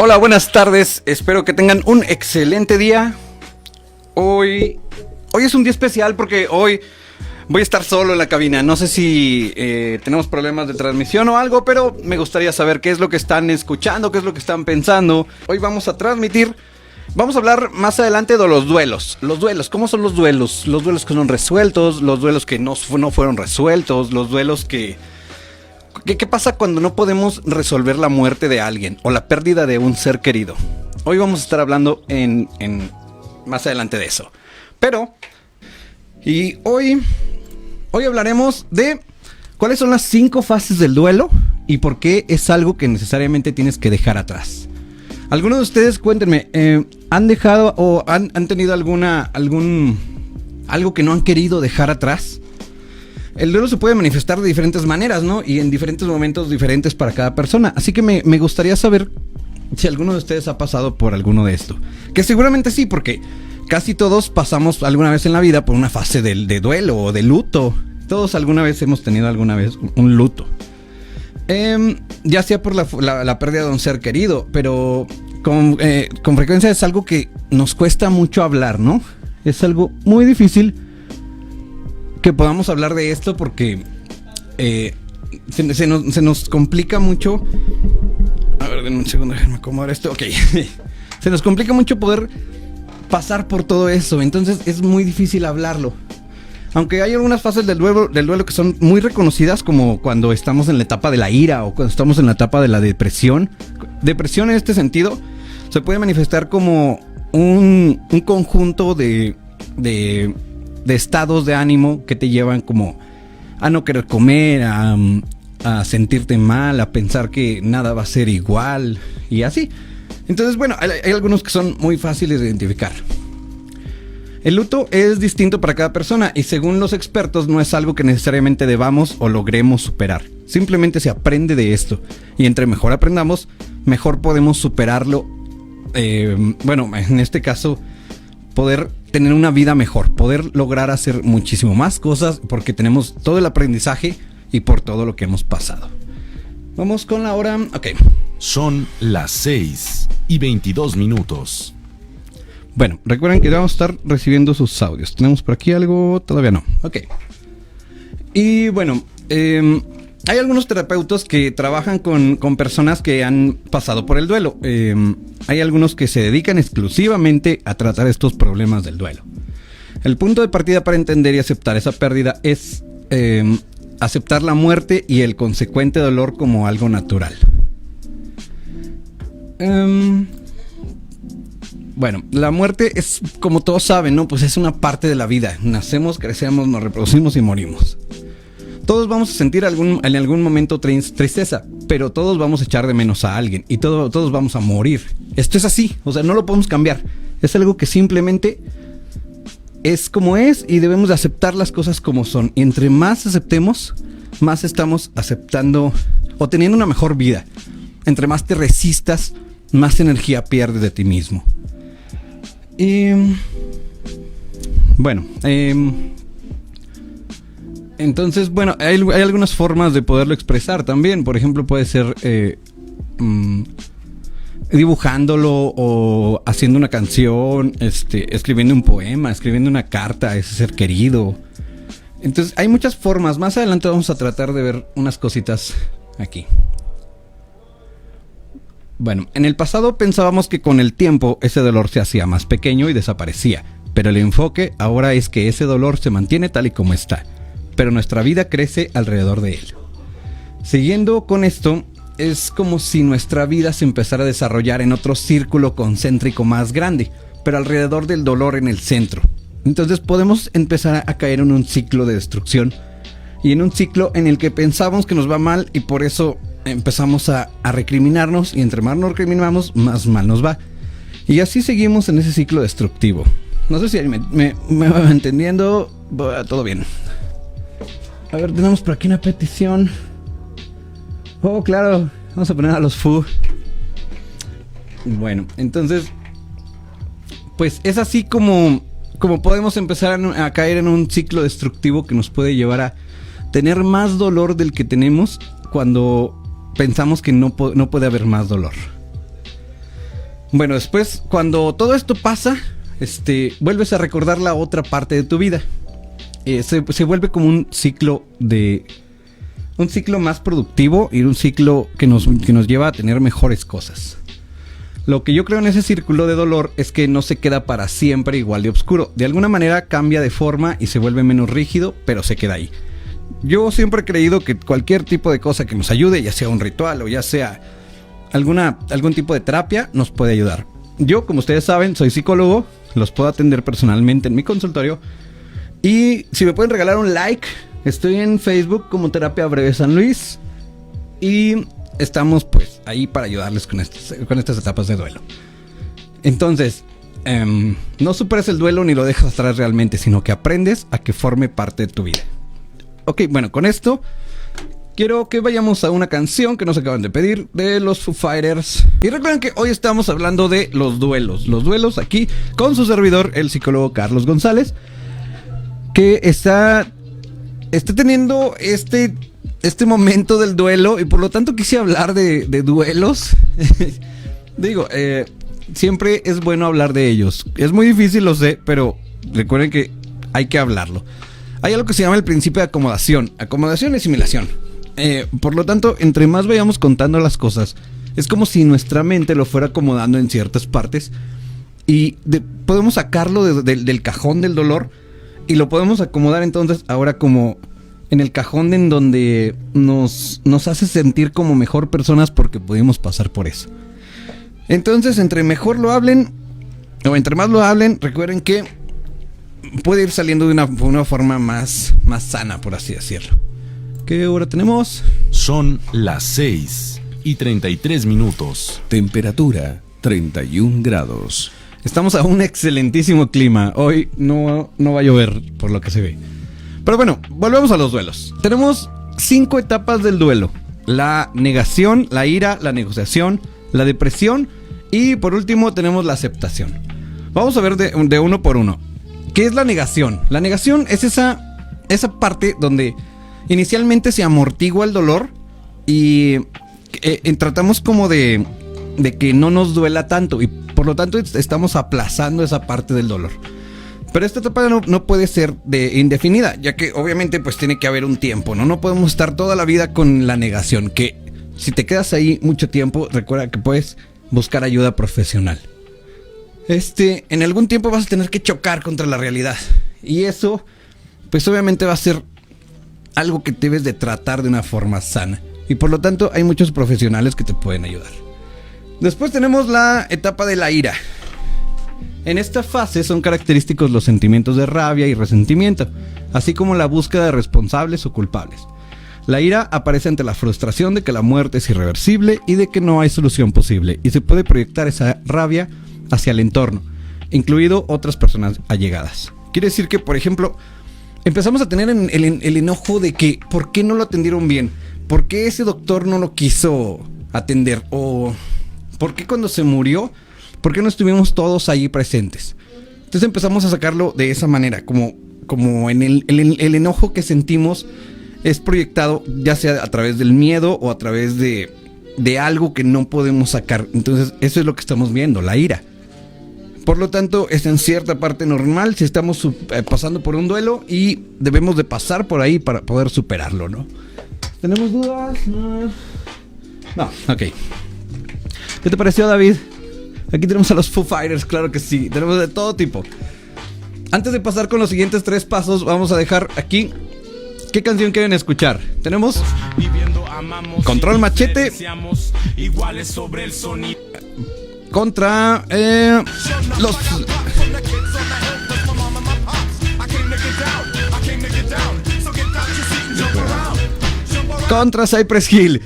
Hola, buenas tardes. Espero que tengan un excelente día. Hoy es un día especial porque hoy voy a estar solo en la cabina. No sé si tenemos problemas de transmisión o algo, pero me gustaría saber qué es lo que están escuchando, qué es lo que están pensando. Hoy vamos a transmitir. Vamos a hablar más adelante de los duelos. Los duelos, ¿cómo son los duelos? Los duelos que son resueltos, los duelos que no fueron resueltos, los duelos que... ¿Qué pasa cuando no podemos resolver la muerte de alguien o la pérdida de un ser querido? Hoy vamos a estar hablando más adelante de eso. Hoy hablaremos de cuáles son las 5 fases del duelo y por qué es algo que necesariamente tienes que dejar atrás. Algunos de ustedes, cuéntenme, ¿han dejado o han tenido algo que no han querido dejar atrás? El duelo se puede manifestar de diferentes maneras, ¿no? Y en diferentes momentos diferentes para cada persona. Así que me gustaría saber si alguno de ustedes ha pasado por alguno de esto. Que seguramente sí, porque casi todos pasamos alguna vez en la vida por una fase de duelo o de luto. Todos alguna vez hemos tenido alguna vez un luto. Ya sea por la pérdida de un ser querido, pero con frecuencia es algo que nos cuesta mucho hablar, ¿no? Es algo muy difícil que podamos hablar de esto porque se nos complica mucho. A ver, denme un segundo, déjenme acomodar esto. Ok. Se nos complica mucho poder pasar por todo eso, entonces es muy difícil hablarlo. Aunque hay algunas fases del duelo que son muy reconocidas, como cuando estamos en la etapa de la ira o cuando estamos en la etapa de la depresión. Depresión en este sentido se puede manifestar como un conjunto de estados de ánimo que te llevan como a no querer comer, a sentirte mal, a pensar que nada va a ser igual y así. Entonces, bueno, hay algunos que son muy fáciles de identificar. El luto es distinto para cada persona y según los expertos no es algo que necesariamente debamos o logremos superar. Simplemente se aprende de esto y entre mejor aprendamos, mejor podemos superarlo. Bueno, en este caso, poder tener una vida mejor, poder lograr hacer muchísimo más cosas porque tenemos todo el aprendizaje y por todo lo que hemos pasado. Vamos con la hora. Ok. Son las 6:22. Bueno, recuerden que vamos a estar recibiendo sus audios. ¿Tenemos por aquí algo? Todavía no. Ok. Y bueno, hay algunos terapeutas que trabajan con personas que han pasado por el duelo. Hay algunos que se dedican exclusivamente a tratar estos problemas del duelo. El punto de partida para entender y aceptar esa pérdida es aceptar la muerte y el consecuente dolor como algo natural. Bueno, la muerte es, como todos saben, ¿no? Pues es una parte de la vida. Nacemos, crecemos, nos reproducimos y morimos. Todos vamos a sentir en algún momento tristeza, pero todos vamos a echar de menos a alguien y todos vamos a morir. Esto es así, o sea, no lo podemos cambiar. Es algo que simplemente es como es y debemos de aceptar las cosas como son. Y entre más aceptemos, más estamos aceptando o teniendo una mejor vida. Entre más te resistas, más energía pierdes de ti mismo. Y bueno, entonces, bueno, hay algunas formas de poderlo expresar también. Por ejemplo, puede ser dibujándolo o haciendo una canción, escribiendo un poema, escribiendo una carta a ese ser querido. Entonces, hay muchas formas. Más adelante vamos a tratar de ver unas cositas aquí. Bueno, en el pasado pensábamos que con el tiempo ese dolor se hacía más pequeño y desaparecía. Pero el enfoque ahora es que ese dolor se mantiene tal y como está. Pero nuestra vida crece alrededor de él. Siguiendo con esto, es como si nuestra vida se empezara a desarrollar en otro círculo concéntrico más grande, pero alrededor del dolor en el centro. Entonces podemos empezar a caer en un ciclo de destrucción y en un ciclo en el que pensamos que nos va mal y por eso empezamos a recriminarnos y entre más nos recriminamos, más mal nos va. Y así seguimos en ese ciclo destructivo. No sé si me va entendiendo. Todo bien. A ver, tenemos por aquí una petición. Oh, claro. Vamos a poner a los Foo. Bueno, entonces, pues es así como podemos empezar a caer en un ciclo destructivo que nos puede llevar a tener más dolor del que tenemos cuando pensamos que no puede haber más dolor. Bueno, después, cuando todo esto pasa, vuelves a recordar la otra parte de tu vida. Se vuelve como un ciclo más productivo y un ciclo que nos lleva a tener mejores cosas. Lo que yo creo en ese círculo de dolor es que no se queda para siempre igual de oscuro. De alguna manera cambia de forma y se vuelve menos rígido, pero se queda ahí. Yo siempre he creído que cualquier tipo de cosa que nos ayude, ya sea un ritual o ya sea algún tipo de terapia, nos puede ayudar. Yo, como ustedes saben, soy psicólogo, los puedo atender personalmente en mi consultorio. Y si me pueden regalar un like, estoy en Facebook como Terapia Breve San Luis. Y estamos pues ahí para ayudarles con estas etapas de duelo. Entonces, no superes el duelo ni lo dejas atrás realmente, sino que aprendes a que forme parte de tu vida. Ok, bueno, con esto quiero que vayamos a una canción que nos acaban de pedir de los Foo Fighters. Y recuerden que hoy estamos hablando de los duelos. Los duelos aquí con su servidor, el psicólogo Carlos González, que está teniendo este momento del duelo y por lo tanto quise hablar de duelos. Digo, siempre es bueno hablar de ellos. Es muy difícil, lo sé, pero recuerden que hay que hablarlo. Hay algo que se llama el principio de acomodación. Acomodación y asimilación. Por lo tanto, entre más vayamos contando las cosas, es como si nuestra mente lo fuera acomodando en ciertas partes y podemos sacarlo del cajón del dolor y lo podemos acomodar entonces ahora como en el cajón en donde nos hace sentir como mejor personas porque pudimos pasar por eso. Entonces, entre mejor lo hablen o entre más lo hablen, recuerden que puede ir saliendo de una forma más sana, por así decirlo. ¿Qué hora tenemos? Son las 6:33. Temperatura 31 grados. Estamos a un excelentísimo clima. Hoy no va a llover, por lo que se ve. Pero bueno, volvemos a los duelos. Tenemos 5 etapas del duelo: la negación, la ira, la negociación, la depresión y por último tenemos la aceptación. Vamos a ver de uno por uno. ¿Qué es la negación? La negación es esa parte donde inicialmente se amortigua el dolor y tratamos como de que no nos duela tanto y por lo tanto estamos aplazando esa parte del dolor. Pero esta etapa no puede ser indefinida, ya que obviamente pues tiene que haber un tiempo, ¿no? No podemos estar toda la vida con la negación, que si te quedas ahí mucho tiempo, recuerda que puedes buscar ayuda profesional. En algún tiempo vas a tener que chocar contra la realidad. Y eso, pues obviamente va a ser algo que debes de tratar de una forma sana. Y por lo tanto hay muchos profesionales que te pueden ayudar. Después tenemos la etapa de la ira. En esta fase son característicos los sentimientos de rabia y resentimiento, así como la búsqueda de responsables o culpables. La ira aparece ante la frustración de que la muerte es irreversible y de que no hay solución posible, y se puede proyectar esa rabia hacia el entorno, incluido otras personas allegadas. Quiere decir que, por ejemplo, empezamos a tener el enojo de que ¿por qué no lo atendieron bien? ¿Por qué ese doctor no lo quiso atender? ¿O por qué cuando se murió, por qué no estuvimos todos ahí presentes? Entonces empezamos a sacarlo de esa manera, como en el enojo que sentimos es proyectado ya sea a través del miedo o a través de algo que no podemos sacar. Entonces eso es lo que estamos viendo, la ira. Por lo tanto, es en cierta parte normal si estamos pasando por un duelo y debemos de pasar por ahí para poder superarlo, ¿no? ¿Tenemos dudas? No, ok. ¿Qué te pareció, David? Aquí tenemos a los Foo Fighters, claro que sí. Tenemos de todo tipo. Antes de pasar con los siguientes 3 pasos, vamos a dejar aquí qué canción quieren escuchar. Tenemos Control Machete contra los contra Cypress Hill.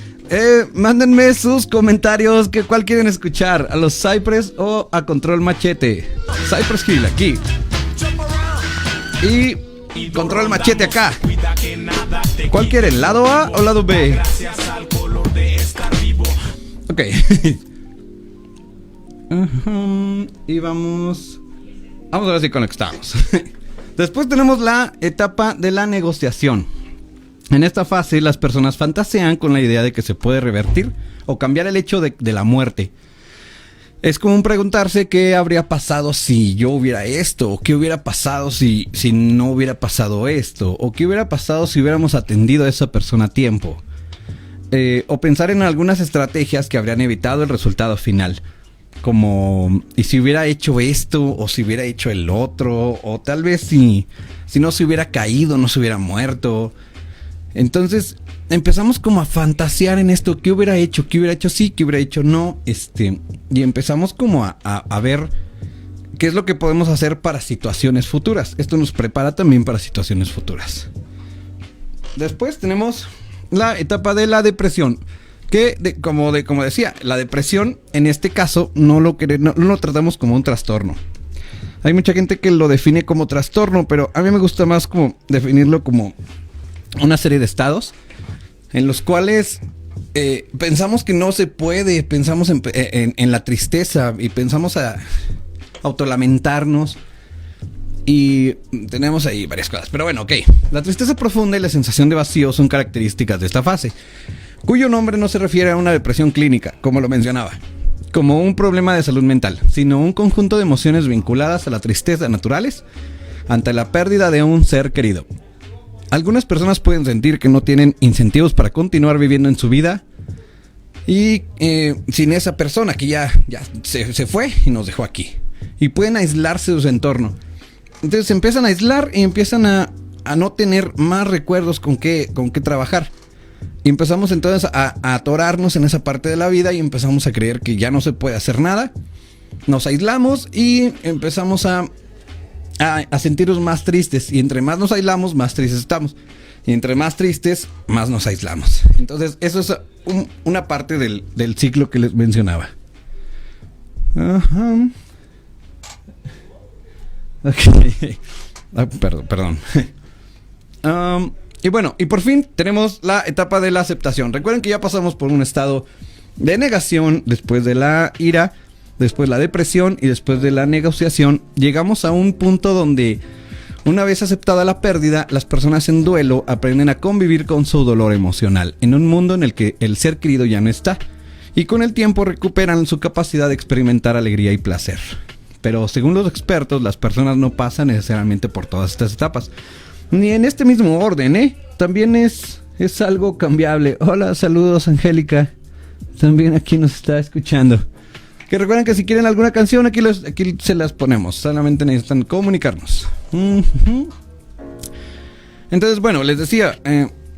Mándenme sus comentarios, ¿cuál quieren escuchar? ¿A los Cypress o a Control Machete? Cypress Hill aquí y Control Machete acá. ¿Cuál quieren? ¿Lado A o lado B? Ok. Y vamos a ver si conectamos. Después tenemos la etapa de la negociación. En esta fase las personas fantasean con la idea de que se puede revertir o cambiar el hecho de la muerte. Es como preguntarse qué habría pasado si yo hubiera esto, o qué hubiera pasado si no hubiera pasado esto, o qué hubiera pasado si hubiéramos atendido a esa persona a tiempo. O pensar en algunas estrategias que habrían evitado el resultado final. Como, ¿y si hubiera hecho esto? ¿O si hubiera hecho el otro? O tal vez si no se hubiera caído, no se hubiera muerto. Entonces empezamos como a fantasear en esto. ¿Qué hubiera hecho? ¿Qué hubiera hecho sí? ¿Qué hubiera hecho no? Y empezamos como a ver qué es lo que podemos hacer para situaciones futuras. Esto nos prepara también para situaciones futuras. Después tenemos la etapa de la depresión. Que como decía, la depresión en este caso no lo tratamos como un trastorno. Hay mucha gente que lo define como trastorno, pero a mí me gusta más como definirlo como una serie de estados en los cuales pensamos que no se puede, pensamos en la tristeza y pensamos a autolamentarnos. Y tenemos ahí varias cosas. Pero bueno, ok. La tristeza profunda y la sensación de vacío son características de esta fase, cuyo nombre no se refiere a una depresión clínica, como lo mencionaba, como un problema de salud mental, sino un conjunto de emociones vinculadas a la tristeza naturales ante la pérdida de un ser querido. Algunas personas pueden sentir que no tienen incentivos para continuar viviendo en su vida y sin esa persona que ya se fue y nos dejó aquí. Y pueden aislarse de su entorno. Entonces se empiezan a aislar y empiezan a no tener más recuerdos con qué trabajar. Y empezamos entonces a atorarnos en esa parte de la vida y empezamos a creer que ya no se puede hacer nada. Nos aislamos y empezamos a sentirnos más tristes. Y entre más nos aislamos, más tristes estamos. Y entre más tristes, más nos aislamos. Entonces eso es una parte del ciclo que les mencionaba. Ajá. Okay. Perdón. Y bueno, y por fin tenemos la etapa de la aceptación. Recuerden que ya pasamos por un estado de negación, después de la ira, después la depresión y después de la negociación. Llegamos a un punto donde, una vez aceptada la pérdida, las personas en duelo aprenden a convivir con su dolor emocional en un mundo en el que el ser querido ya no está. Y con el tiempo recuperan su capacidad de experimentar alegría y placer. Pero según los expertos, las personas no pasan necesariamente por todas estas etapas, ni en este mismo orden, También es algo cambiable. Hola, saludos, Angélica. También aquí nos está escuchando. Que recuerden que si quieren alguna canción, aquí se las ponemos. Solamente necesitan comunicarnos. Entonces, bueno, les decía,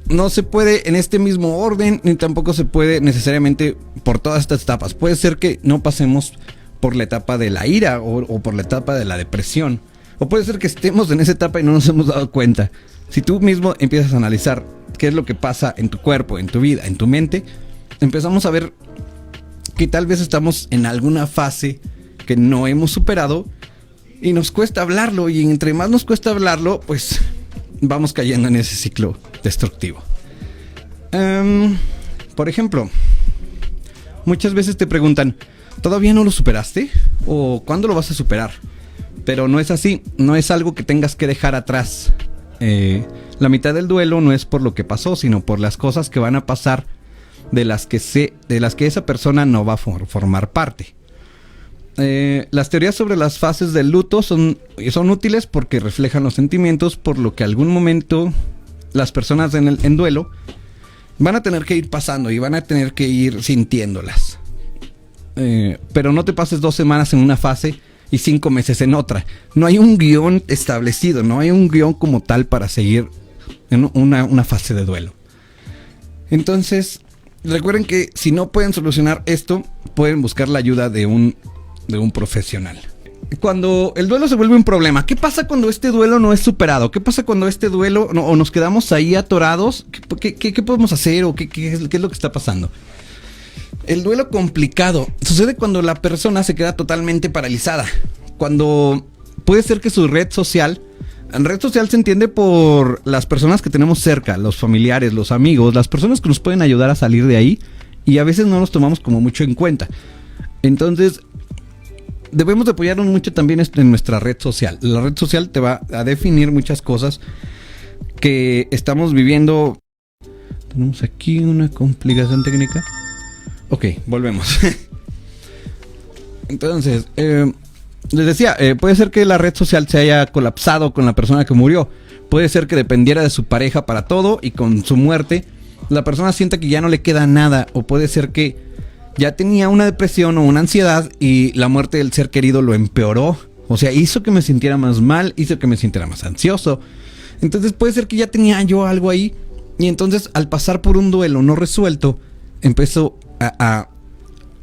no se puede en este mismo orden, ni tampoco se puede necesariamente por todas estas etapas. Puede ser que no pasemos por la etapa de la ira o por la etapa de la depresión. O puede ser que estemos en esa etapa y no nos hemos dado cuenta. Si tú mismo empiezas a analizar qué es lo que pasa en tu cuerpo, en tu vida, en tu mente, empezamos a ver que tal vez estamos en alguna fase que no hemos superado y nos cuesta hablarlo. Y entre más nos cuesta hablarlo, pues vamos cayendo en ese ciclo destructivo. Por ejemplo, muchas veces te preguntan, ¿todavía no lo superaste? ¿O cuándo lo vas a superar? Pero no es así, no es algo que tengas que dejar atrás. La mitad del duelo no es por lo que pasó, sino por las cosas que van a pasar de las que esa persona no va a formar parte. Las teorías sobre las fases del luto son útiles porque reflejan los sentimientos por lo que algún momento las personas en duelo van a tener que ir pasando y van a tener que ir sintiéndolas. Pero no te pases 2 semanas en una fase y 5 meses en otra. No hay un guión establecido, no hay un guión como tal para seguir en una fase de duelo. Entonces, recuerden que si no pueden solucionar esto, pueden buscar la ayuda de un profesional. Cuando el duelo se vuelve un problema, ¿qué pasa cuando este duelo no es superado? ¿Qué pasa cuando este duelo o nos quedamos ahí atorados? ¿Qué podemos hacer o qué es lo que está pasando? El duelo complicado sucede cuando la persona se queda totalmente paralizada. Cuando puede ser que su red social se entiende por las personas que tenemos cerca, los familiares, los amigos, las personas que nos pueden ayudar a salir de ahí, y a veces no nos tomamos como mucho en cuenta. Entonces, debemos de apoyarnos mucho también en nuestra red social. La red social te va a definir muchas cosas que estamos viviendo. Tenemos aquí una complicación técnica. Ok, volvemos. Entonces, les decía, puede ser que la red social se haya colapsado con la persona que murió. Puede ser que dependiera de su pareja para todo y con su muerte la persona sienta que ya no le queda nada. O puede ser que ya tenía una depresión o una ansiedad y la muerte del ser querido lo empeoró. O sea, hizo que me sintiera más mal, hizo que me sintiera más ansioso. Entonces puede ser que ya tenía yo algo ahí. Y entonces al pasar por un duelo no resuelto, empezó a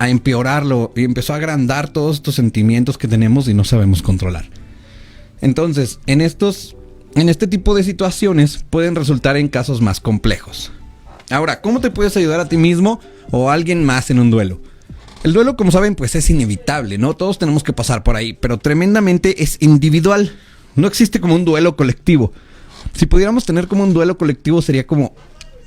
empeorarlo y empezó a agrandar todos estos sentimientos que tenemos y no sabemos controlar. Entonces, en este tipo de situaciones pueden resultar en casos más complejos. Ahora, ¿cómo te puedes ayudar a ti mismo o a alguien más en un duelo? El duelo, como saben, pues es inevitable, ¿no? Todos tenemos que pasar por ahí, pero tremendamente es individual. No existe como un duelo colectivo. Si pudiéramos tener como un duelo colectivo sería como,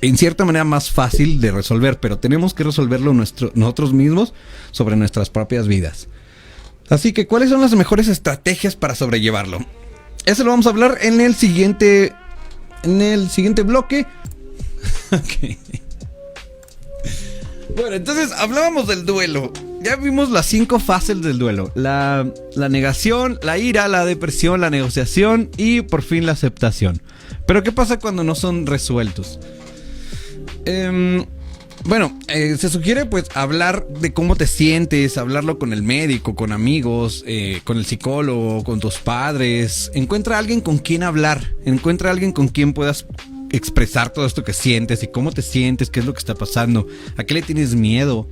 en cierta manera, más fácil de resolver, pero tenemos que resolverlo nosotros mismos sobre nuestras propias vidas. Así que, ¿cuáles son las mejores estrategias para sobrellevarlo? Eso lo vamos a hablar en el siguiente bloque. Okay. Bueno, entonces hablábamos del duelo. Ya vimos las 5 fases del duelo: la negación, la ira, la depresión, la negociación y por fin la aceptación. Pero ¿qué pasa cuando no son resueltos? Se sugiere pues hablar de cómo te sientes, hablarlo con el médico, con amigos, con el psicólogo, con tus padres. Encuentra a alguien con quien hablar, encuentra a alguien con quien puedas expresar todo esto que sientes y cómo te sientes, qué es lo que está pasando, a qué le tienes miedo,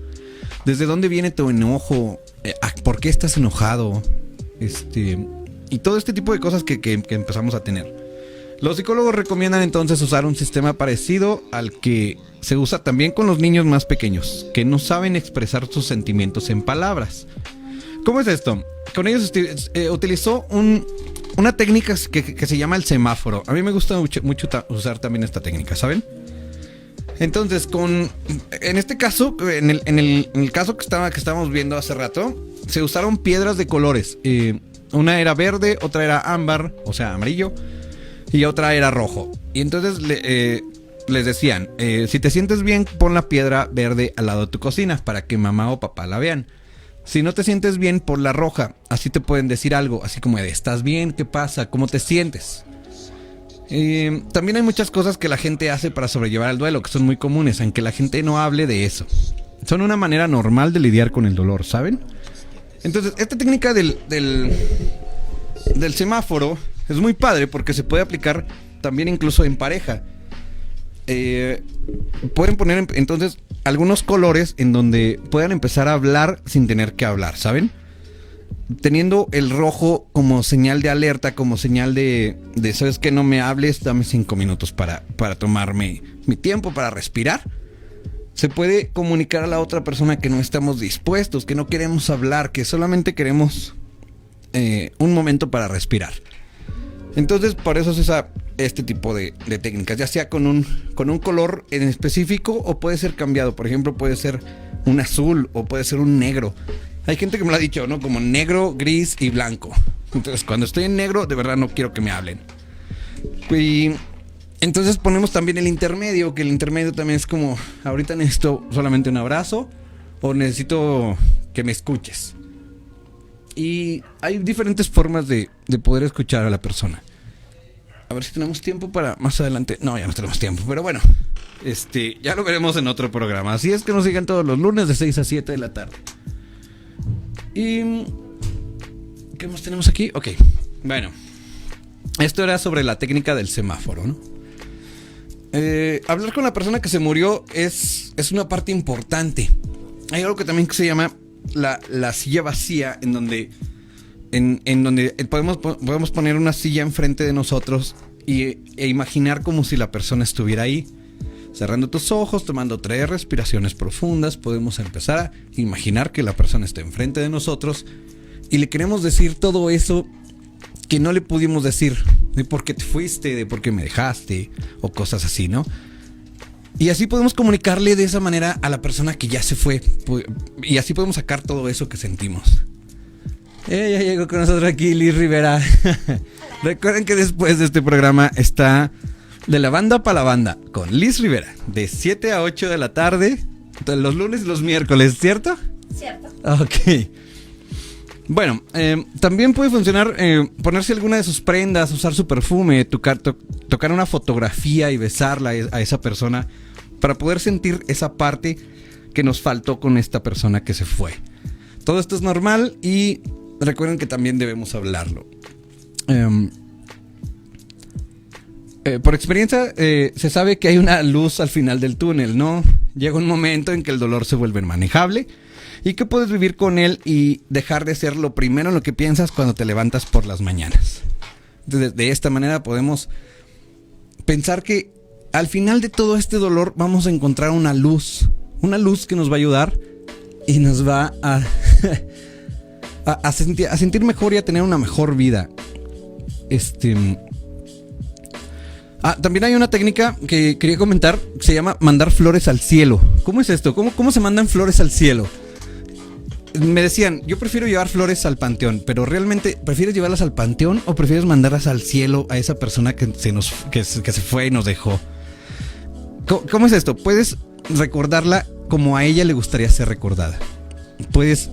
desde dónde viene tu enojo, por qué estás enojado, y todo este tipo de cosas que empezamos a tener. Los psicólogos recomiendan entonces usar un sistema parecido al que se usa también con los niños más pequeños, que no saben expresar sus sentimientos en palabras. ¿Cómo es esto? Con ellos utilizó una técnica que se llama el semáforo. A mí me gusta mucho usar también esta técnica, ¿saben? Entonces, en este caso, en el caso que estábamos viendo hace rato, se usaron piedras de colores. Una era verde, otra era ámbar, o sea, amarillo, y otra era rojo. Y entonces les decían, si te sientes bien, pon la piedra verde al lado de tu cocina para que mamá o papá la vean. Si no te sientes bien, pon la roja. Así te pueden decir algo, así como de, ¿estás bien? ¿Qué pasa? ¿Cómo te sientes? También hay muchas cosas que la gente hace para sobrellevar el duelo, que son muy comunes, aunque la gente no hable de eso. Son una manera normal de lidiar con el dolor, ¿saben? Entonces, esta técnica del semáforo es muy padre porque se puede aplicar también incluso en pareja. Pueden poner entonces algunos colores en donde puedan empezar a hablar sin tener que hablar, ¿saben? Teniendo el rojo como señal de alerta, como señal de ¿sabes qué? No me hables, dame 5 minutos para tomarme mi tiempo, para respirar. Se puede comunicar a la otra persona que no estamos dispuestos, que no queremos hablar, que solamente queremos un momento para respirar. Entonces, por eso se usa este tipo de técnicas, ya sea con un color en específico o puede ser cambiado. Por ejemplo, puede ser un azul o puede ser un negro. Hay gente que me lo ha dicho, ¿no? Como negro, gris y blanco. Entonces, cuando estoy en negro, de verdad no quiero que me hablen. Y entonces ponemos también el intermedio, que el intermedio también es como, ahorita necesito solamente un abrazo o necesito que me escuches. Y hay diferentes formas de poder escuchar a la persona. A ver si tenemos tiempo para más adelante. No, ya no tenemos tiempo, pero bueno, ya lo veremos en otro programa. Así es que nos sigan todos los lunes de 6 a 7 de la tarde. Y ¿qué más tenemos aquí? Ok, bueno, esto era sobre la técnica del semáforo, ¿no? Hablar con la persona que se murió es una parte importante. Hay algo que también se llama la silla vacía, en donde podemos poner una silla enfrente de nosotros e imaginar como si la persona estuviera ahí. Cerrando tus ojos, tomando 3 respiraciones profundas, podemos empezar a imaginar que la persona está enfrente de nosotros y le queremos decir todo eso que no le pudimos decir, de por qué te fuiste, de por qué me dejaste o cosas así, ¿no? Y así podemos comunicarle de esa manera a la persona que ya se fue, y así podemos sacar todo eso que sentimos. Ya llegó con nosotros aquí Liz Rivera. Recuerden que después de este programa está De la Banda para la Banda con Liz Rivera, de 7 a 8 de la tarde, los lunes y los miércoles, ¿cierto? Cierto. Ok. Bueno, también puede funcionar ponerse alguna de sus prendas, usar su perfume, tocar una fotografía y besarla a esa persona para poder sentir esa parte que nos faltó con esta persona que se fue. Todo esto es normal y recuerden que también debemos hablarlo. Por experiencia se sabe que hay una luz al final del túnel, ¿no? Llega un momento en que el dolor se vuelve manejable y que puedes vivir con él y dejar de ser lo primero en lo que piensas cuando te levantas por las mañanas. De esta manera podemos pensar que al final de todo este dolor vamos a encontrar una luz que nos va a ayudar y nos va a sentir mejor y a tener una mejor vida. También hay una técnica que quería comentar, se llama mandar flores al cielo. ¿Cómo es esto? ¿Cómo se mandan flores al cielo? Me decían, yo prefiero llevar flores al panteón, pero realmente, ¿prefieres llevarlas al panteón o prefieres mandarlas al cielo a esa persona que se fue y nos dejó? ¿Cómo es esto? Puedes recordarla como a ella le gustaría ser recordada. Puedes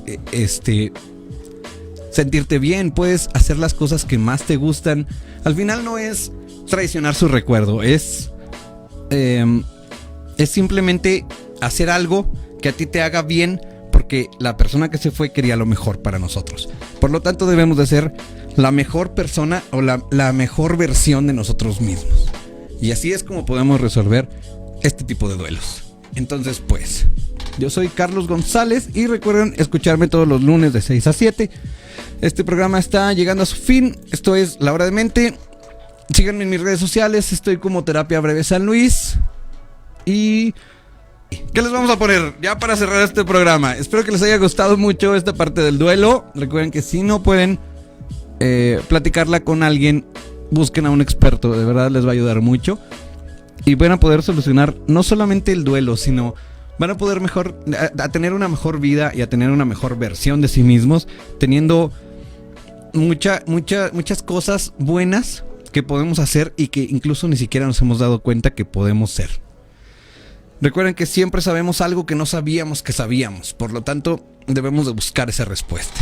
sentirte bien, puedes hacer las cosas que más te gustan. Al final no es traicionar su recuerdo, es simplemente hacer algo que a ti te haga bien, porque la persona que se fue quería lo mejor para nosotros. Por lo tanto, debemos de ser la mejor persona o la mejor versión de nosotros mismos. Y así es como podemos resolver este tipo de duelos. Entonces, pues, yo soy Carlos González y recuerden escucharme todos los lunes de 6 a 7. Este programa está llegando a su fin. Esto es La Hora de Mente. Síganme en mis redes sociales. Estoy como Terapia Breve San Luis. Y... ¿qué les vamos a poner ya para cerrar este programa? Espero que les haya gustado mucho esta parte del duelo. Recuerden que si no pueden platicarla con alguien, busquen a un experto. De verdad les va a ayudar mucho. Y van a poder solucionar no solamente el duelo, sino van a poder a tener una mejor vida y a tener una mejor versión de sí mismos, teniendo muchas cosas buenas que podemos hacer y que incluso ni siquiera nos hemos dado cuenta que podemos ser. Recuerden que siempre sabemos algo que no sabíamos que sabíamos. Por lo tanto, debemos de buscar esa respuesta.